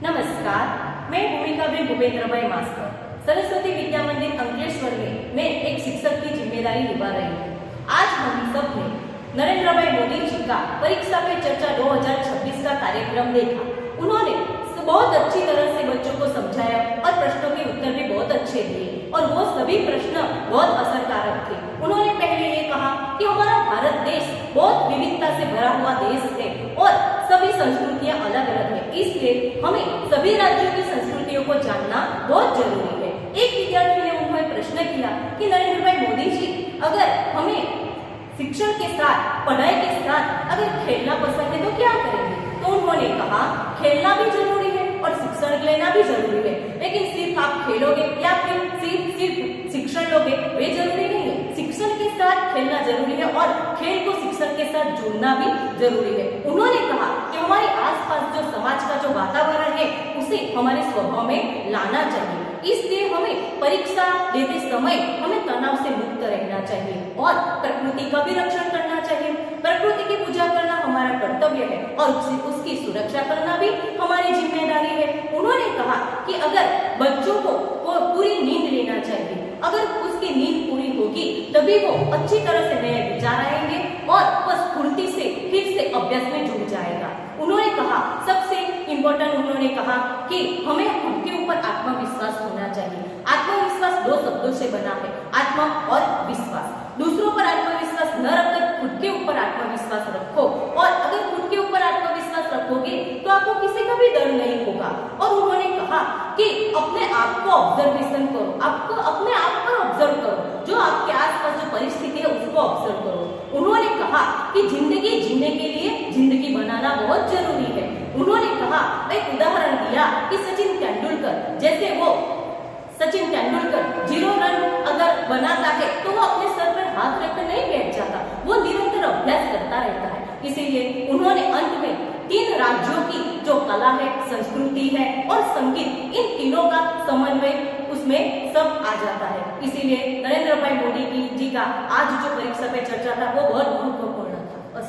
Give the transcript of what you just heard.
नमस्कार, मैं भूमिका बेन भूपेंद्र भाई मास्टर सरस्वती विद्या मंदिर अंकलेश्वर में मैं एक शिक्षक की जिम्मेदारी निभा रही हूँ। आज हम सब ने नरेंद्र भाई मोदी जी का परीक्षा पे चर्चा 2026 का कार्यक्रम देखा। उन्होंने बहुत अच्छी तरह से बच्चों को समझाया और प्रश्नों के उत्तर भी बहुत अच्छे दिए और वो सभी प्रश्न बहुत असरकारक थे। उन्होंने पहले ये कहा कि हमारा भारत देश बहुत विविधता से भरा हुआ देश है और सभी संस्कृतियां अलग अलग है, इसलिए हमें सभी राज्यों की संस्कृतियों को जानना बहुत जरूरी है। एक विद्यार्थी ने उन्हें प्रश्न किया कि नरेंद्र भाई मोदी जी, अगर हमें शिक्षण के साथ पढ़ाई के साथ अगर खेलना पसंद है तो क्या करेंगे? तो उन्होंने कहा खेलना भी जरूरी है और शिक्षण लेना भी जरूरी है, लेकिन सिर्फ आप खेलोगे या फिर सिर्फ शिक्षण लोगे वे जरूरी नहीं है। शिक्षण के साथ खेलना जरूरी है और खेल को शिक्षण के साथ जोड़ना भी जरूरी है। उन्होंने कहा कि हमारे आसपास जो समाज का जो वातावरण है उसे हमारे स्वभाव में लाना चाहिए, इसलिए हमें परीक्षा देते समय हमें तनाव से मुक्त रहना चाहिए और प्रकृति का भी रक्षण करना चाहिए। प्रकृति की पूजा करना हमारा कर्तव्य है और उसकी सुरक्षा करना भी हमारी जिम्मेदारी है। उन्होंने कहा कि अगर बच्चों को पूरी नींद लेना चाहिए, अगर उसकी नींद पूरी होगी तभी वो अच्छी तरह से नए विचार आएंगे और वह स्फूर्ति से फिर से अभ्यास में जुड़ जाएगा। उन्होंने कहा सबसे इम्पोर्टेंट उन्होंने कहा कि हमें खुद के ऊपर आत्मविश्वास होना चाहिए। आत्मविश्वास दो शब्दों से बना है, आत्मा और विश्वास। दूसरों पर आत्मविश्वास न रखकर खुद के ऊपर आत्मविश्वास रखो और अगर खुद के ऊपर आत्मविश्वास रखोगे तो आपको किसी का भी डर नहीं होगा। और उन्होंने कहा कि अपने आप को ऑब्जर्वेशन करो, आपको अपने आप पर ऑब्जर्व करो, जो आपके आसपास जो परिस्थिति है उसको ऑब्जर्व करो। उन्होंने कहा कि जिंदगी जीने के लिए जिंदगी बनाना बहुत जरूरी है। उन्होंने कहा, एक उदाहरण दिया कि सचिन तेंदुलकर, जैसे वो सचिन तेंदुलकर 0 रन अगर बनाता है तो वो अपने सर पर हाथ रखकर नहीं बैठ जाता, वो निरंतर अभ्यास करता रहता है। इसीलिए उन्होंने अंत में 3 राज्यों की जो कला है, संस्कृति है और संगीत, इन तीनों का समन्वय उसमें सब आ जाता है। इसीलिए नरेंद्र भाई मोदी जी का आज जो परीक्षा पे चर्चा था वो बहुत महत्वपूर्ण था।